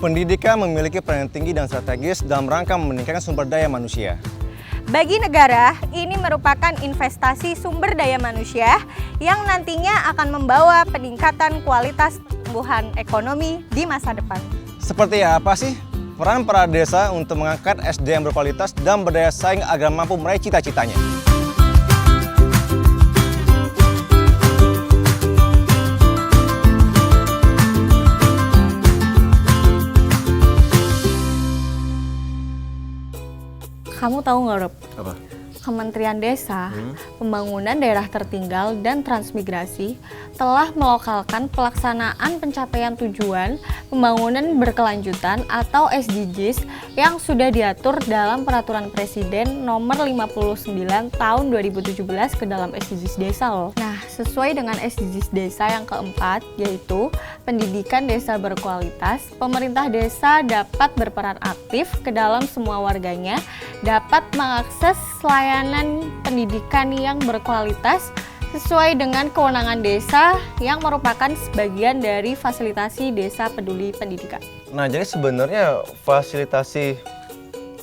Pendidikan memiliki peran tinggi dan strategis dalam rangka meningkatkan sumber daya manusia. Bagi negara, ini merupakan investasi sumber daya manusia yang nantinya akan membawa peningkatan kualitas pertumbuhan ekonomi di masa depan. Seperti apa sih peran para desa untuk mengangkat SDM berkualitas dan berdaya saing agar mampu meraih cita-citanya? Kamu tahu nggak, Rob? Apa? Kementerian Desa, Pembangunan Daerah Tertinggal dan Transmigrasi telah melokalkan pelaksanaan pencapaian tujuan pembangunan berkelanjutan atau SDGs yang sudah diatur dalam Peraturan Presiden Nomor 59 Tahun 2017 ke dalam SDGs Desa loh. Nah, sesuai dengan SDGs Desa yang keempat, yaitu pendidikan desa berkualitas, pemerintah desa dapat berperan aktif ke dalam semua warganya, dapat mengakses layanan pendidikan yang berkualitas sesuai dengan kewenangan desa yang merupakan sebagian dari fasilitasi Desa Peduli Pendidikan. Nah, jadi sebenarnya fasilitasi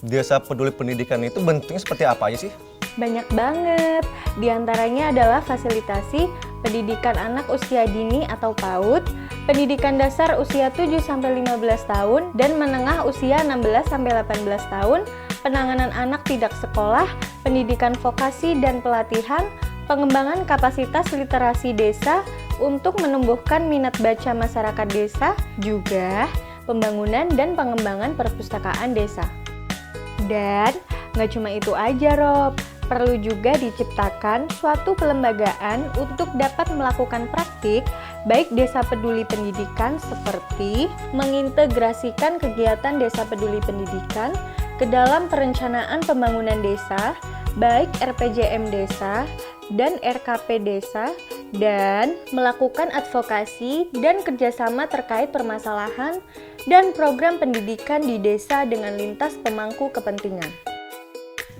Desa Peduli Pendidikan itu bentuknya seperti apa aja sih? Banyak banget, di antaranya adalah fasilitasi pendidikan anak usia dini atau PAUD, pendidikan dasar usia 7-15 tahun, dan menengah usia 16-18 tahun, penanganan anak tidak sekolah, pendidikan vokasi dan pelatihan, pengembangan kapasitas literasi desa untuk menumbuhkan minat baca masyarakat desa, juga pembangunan dan pengembangan perpustakaan desa. Dan nggak cuma itu aja, Rob. Perlu juga diciptakan suatu pelembagaan untuk dapat melakukan praktik baik Desa Peduli Pendidikan seperti mengintegrasikan kegiatan Desa Peduli Pendidikan ke dalam perencanaan pembangunan desa, baik RPJM desa dan RKP desa, dan melakukan advokasi dan kerjasama terkait permasalahan dan program pendidikan di desa dengan lintas pemangku kepentingan.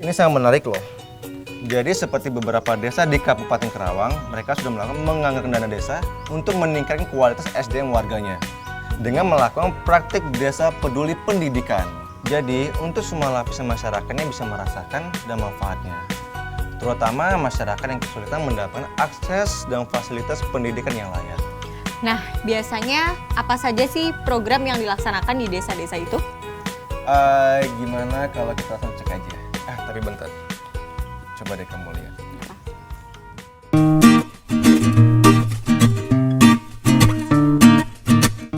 Ini sangat menarik loh. Jadi seperti beberapa desa di Kabupaten Karawang, mereka sudah melakukan menganggarkan dana desa untuk meningkatkan kualitas SDM warganya dengan melakukan praktik Desa Peduli Pendidikan. Jadi untuk semua lapisan masyarakatnya bisa merasakan dan manfaatnya, terutama masyarakat yang kesulitan mendapatkan akses dan fasilitas pendidikan yang layak. Nah, biasanya apa saja sih program yang dilaksanakan di desa-desa itu? Gimana kalau kita langsung cek aja? Tapi bentar. Coba deh kamu lihat.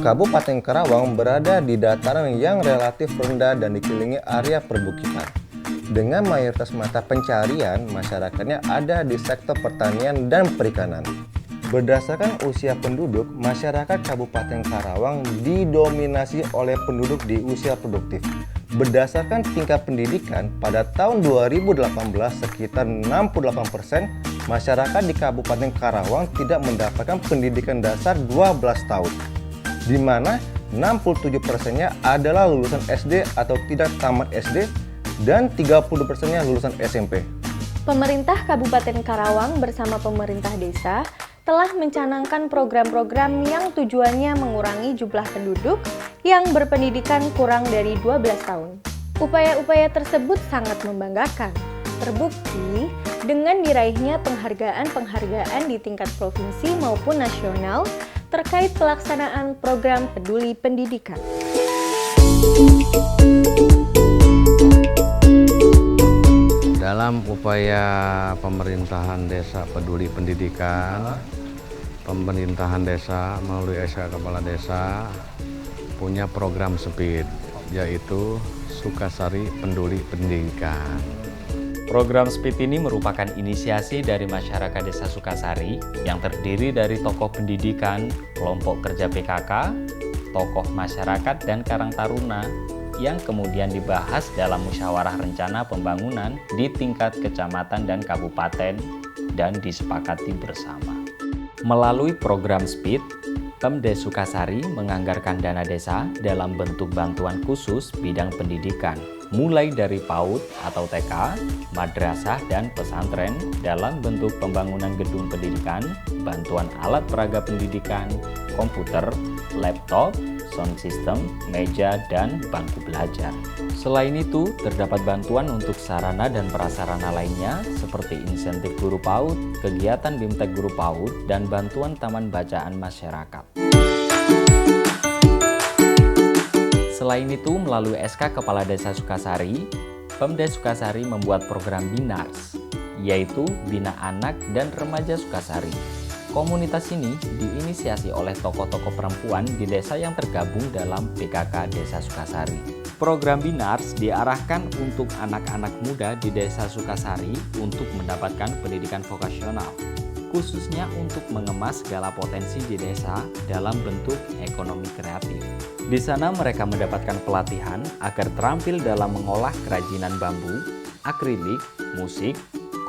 Kabupaten Karawang berada di dataran yang relatif rendah dan dikelilingi area perbukitan. Dengan mayoritas mata pencarian, masyarakatnya ada di sektor pertanian dan perikanan. Berdasarkan usia penduduk, masyarakat Kabupaten Karawang didominasi oleh penduduk di usia produktif. Berdasarkan tingkat pendidikan, pada tahun 2018 sekitar 68% masyarakat di Kabupaten Karawang tidak mendapatkan pendidikan dasar 12 tahun, di mana 67%-nya adalah lulusan SD atau tidak tamat SD dan 30%-nya lulusan SMP. Pemerintah Kabupaten Karawang bersama pemerintah desa telah mencanangkan program-program yang tujuannya mengurangi jumlah penduduk yang berpendidikan kurang dari 12 tahun. Upaya-upaya tersebut sangat membanggakan. Terbukti dengan diraihnya penghargaan-penghargaan di tingkat provinsi maupun nasional terkait pelaksanaan program Peduli Pendidikan. Dalam upaya pemerintahan desa peduli pendidikan, pemerintahan desa melalui SK Kepala Desa punya program SPID, yaitu Sukasari Peduli Pendidikan. Program SPID ini merupakan inisiasi dari masyarakat Desa Sukasari yang terdiri dari tokoh pendidikan, kelompok kerja PKK, tokoh masyarakat, dan Karang Taruna yang kemudian dibahas dalam musyawarah rencana pembangunan di tingkat kecamatan dan kabupaten dan disepakati bersama. Melalui program SPID, Pemda Sukasari menganggarkan dana desa dalam bentuk bantuan khusus bidang pendidikan, mulai dari PAUD atau TK, madrasah, dan pesantren dalam bentuk pembangunan gedung pendidikan, bantuan alat peraga pendidikan, komputer, laptop, sound system, meja, dan bangku belajar. Selain itu, terdapat bantuan untuk sarana dan prasarana lainnya seperti insentif guru PAUD, kegiatan BIMTEK guru PAUD, dan bantuan taman bacaan masyarakat. Selain itu, melalui SK Kepala Desa Sukasari, Pemda Sukasari membuat program BINARS, yaitu Bina Anak dan Remaja Sukasari. Komunitas ini diinisiasi oleh tokoh-tokoh perempuan di desa yang tergabung dalam PKK Desa Sukasari. Program BINARS diarahkan untuk anak-anak muda di Desa Sukasari untuk mendapatkan pendidikan vokasional, khususnya untuk mengemas segala potensi di desa dalam bentuk ekonomi kreatif. Di sana mereka mendapatkan pelatihan agar terampil dalam mengolah kerajinan bambu, akrilik, musik,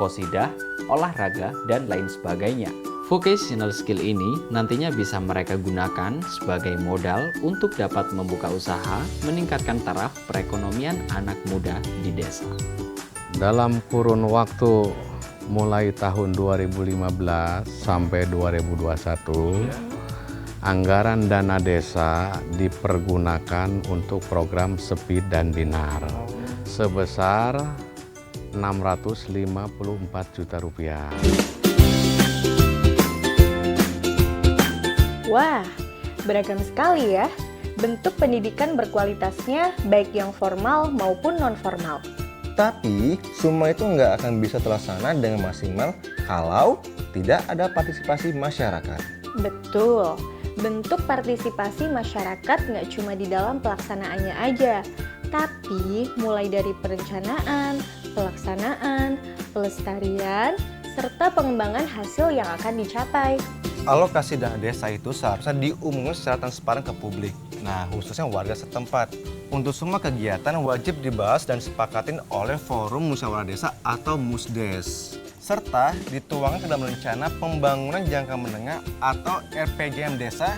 qosidah, olahraga, dan lain sebagainya. Vocational skill ini nantinya bisa mereka gunakan sebagai modal untuk dapat membuka usaha, meningkatkan taraf perekonomian anak muda di desa. Dalam kurun waktu mulai tahun 2015 sampai 2021, anggaran dana desa dipergunakan untuk program SPID dan BINAR sebesar Rp654 juta. Wah, beragam sekali ya. Bentuk pendidikan berkualitasnya baik yang formal maupun non-formal. Tapi, semua itu nggak akan bisa terlaksana dengan maksimal kalau tidak ada partisipasi masyarakat. Betul, bentuk partisipasi masyarakat nggak cuma di dalam pelaksanaannya aja, tapi mulai dari perencanaan, pelaksanaan, pelestarian, serta pengembangan hasil yang akan dicapai. Alokasi dana desa itu seharusnya diumumkan secara transparan ke publik. Nah, khususnya warga setempat. Untuk semua kegiatan wajib dibahas dan disepakatin oleh Forum Musyawarah Desa atau MUSDES. Serta dituangkan ke dalam rencana pembangunan jangka menengah atau RPJM Desa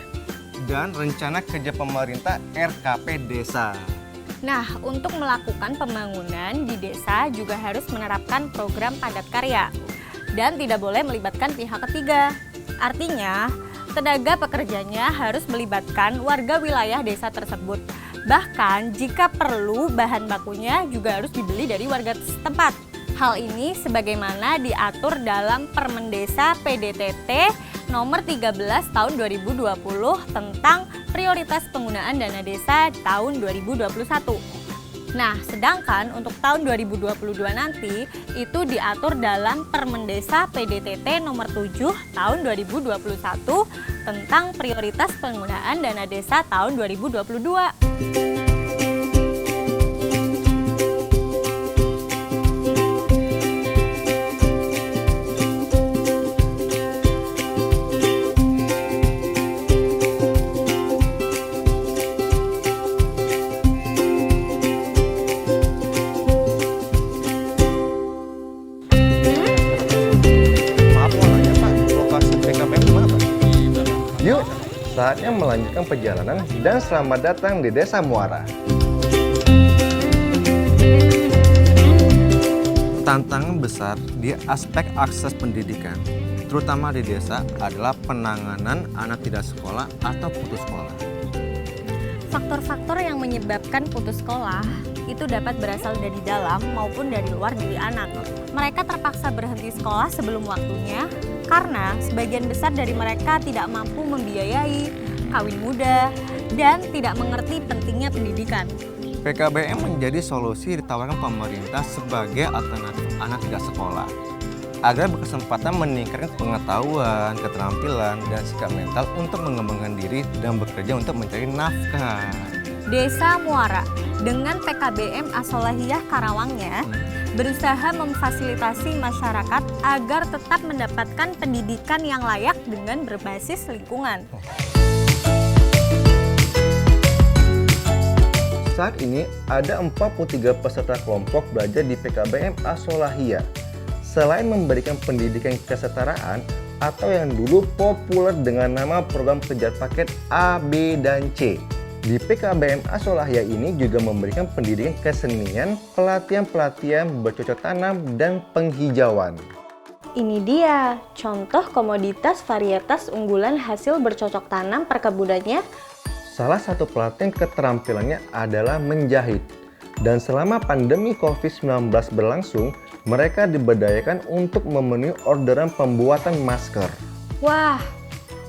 dan rencana kerja pemerintah RKP Desa. Nah, untuk melakukan pembangunan di desa juga harus menerapkan program padat karya dan tidak boleh melibatkan pihak ketiga. Artinya, tenaga pekerjanya harus melibatkan warga wilayah desa tersebut. Bahkan, jika perlu, bahan bakunya juga harus dibeli dari warga setempat. Hal ini sebagaimana diatur dalam Permendesa PDTT nomor 13 tahun 2020 tentang prioritas penggunaan dana desa tahun 2021. Nah, sedangkan untuk tahun 2022 nanti itu diatur dalam Permendesa PDTT nomor 7 tahun 2021 tentang prioritas penggunaan dana desa tahun 2022. Yuk, saatnya melanjutkan perjalanan dan selamat datang di Desa Muara. Tantangan besar di aspek akses pendidikan, terutama di desa, adalah penanganan anak tidak sekolah atau putus sekolah. Faktor-faktor yang menyebabkan putus sekolah itu dapat berasal dari dalam maupun dari luar diri anak. Mereka terpaksa berhenti sekolah sebelum waktunya karena sebagian besar dari mereka tidak mampu membiayai, kawin muda, dan tidak mengerti pentingnya pendidikan. PKBM menjadi solusi ditawarkan pemerintah sebagai alternatif anak tidak sekolah agar berkesempatan meningkatkan pengetahuan, keterampilan, dan sikap mental untuk mengembangkan diri dan bekerja untuk mencari nafkah. Desa Muara dengan PKBM As-Solahiyah Karawangnya berusaha memfasilitasi masyarakat agar tetap mendapatkan pendidikan yang layak dengan berbasis lingkungan. Saat ini ada 43 peserta kelompok belajar di PKBM As-Solahiyah. Selain memberikan pendidikan kesetaraan atau yang dulu populer dengan nama program kejar paket A, B, dan C. Di PKBM As-Solahiyah ini juga memberikan pendidikan kesenian, pelatihan-pelatihan bercocok tanam, dan penghijauan. Ini dia contoh komoditas varietas unggulan hasil bercocok tanam perkebunannya. Salah satu pelatihan keterampilannya adalah menjahit. Dan selama pandemi COVID-19 berlangsung, mereka diberdayakan untuk memenuhi orderan pembuatan masker. Wah,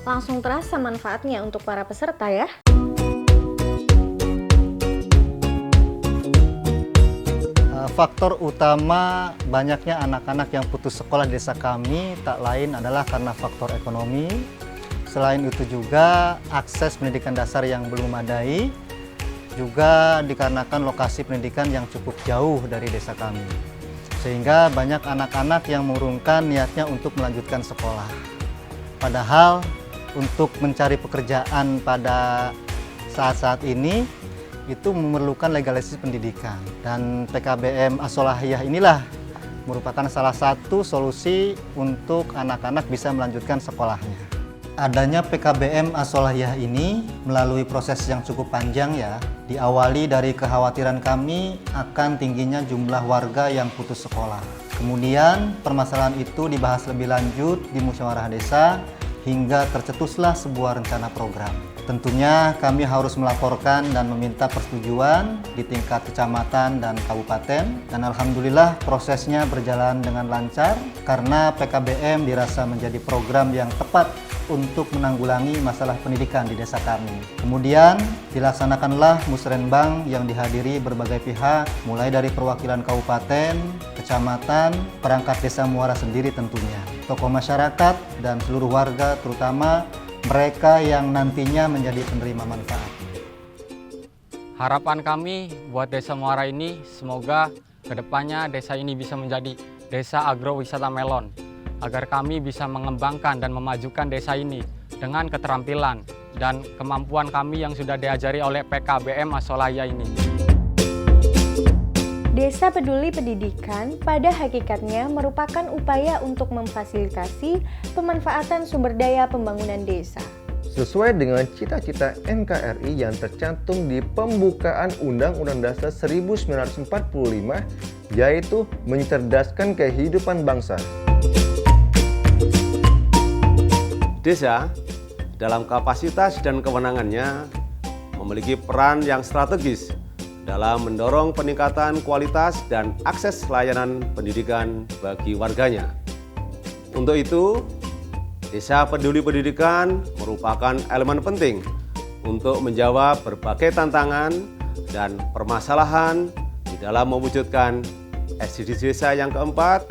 langsung terasa manfaatnya untuk para peserta ya. Faktor utama banyaknya anak-anak yang putus sekolah di desa kami tak lain adalah karena faktor ekonomi. Selain itu juga akses pendidikan dasar yang belum memadai, juga dikarenakan lokasi pendidikan yang cukup jauh dari desa kami. Sehingga banyak anak-anak yang mengurungkan niatnya untuk melanjutkan sekolah. Padahal untuk mencari pekerjaan pada saat-saat ini itu memerlukan legalisasi pendidikan. Dan PKBM As-Sholahiyah inilah merupakan salah satu solusi untuk anak-anak bisa melanjutkan sekolahnya. Adanya PKBM As-Sholahiyah ini melalui proses yang cukup panjang ya, diawali dari kekhawatiran kami akan tingginya jumlah warga yang putus sekolah. Kemudian permasalahan itu dibahas lebih lanjut di musyawarah desa hingga tercetuslah sebuah rencana program. Tentunya kami harus melaporkan dan meminta persetujuan di tingkat kecamatan dan kabupaten, dan alhamdulillah prosesnya berjalan dengan lancar karena PKBM dirasa menjadi program yang tepat untuk menanggulangi masalah pendidikan di desa kami. Kemudian dilaksanakanlah musrenbang yang dihadiri berbagai pihak, mulai dari perwakilan kabupaten, kecamatan, perangkat desa muara sendiri tentunya, tokoh masyarakat dan seluruh warga, terutama mereka yang nantinya menjadi penerima manfaat. Harapan kami buat Desa Muara ini semoga kedepannya desa ini bisa menjadi desa agrowisata melon, agar kami bisa mengembangkan dan memajukan desa ini dengan keterampilan dan kemampuan kami yang sudah diajari oleh PKBM As-Sholahiyah ini. Desa Peduli Pendidikan pada hakikatnya merupakan upaya untuk memfasilitasi pemanfaatan sumber daya pembangunan desa. Sesuai dengan cita-cita NKRI yang tercantum di pembukaan Undang-Undang Dasar 1945, yaitu mencerdaskan kehidupan bangsa. Desa dalam kapasitas dan kewenangannya memiliki peran yang strategis dalam mendorong peningkatan kualitas dan akses layanan pendidikan bagi warganya. Untuk itu, Desa Peduli Pendidikan merupakan elemen penting untuk menjawab berbagai tantangan dan permasalahan di dalam mewujudkan SDGs Desa yang keempat,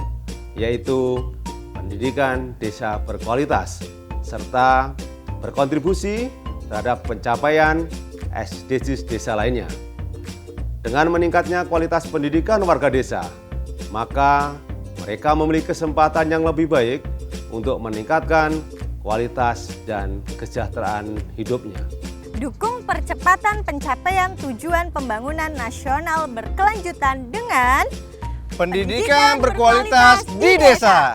yaitu pendidikan desa berkualitas, serta berkontribusi terhadap pencapaian SDGs desa lainnya. Dengan meningkatnya kualitas pendidikan warga desa, maka mereka memiliki kesempatan yang lebih baik untuk meningkatkan kualitas dan kesejahteraan hidupnya. Dukung percepatan pencapaian tujuan pembangunan nasional berkelanjutan dengan Pendidikan berkualitas di desa.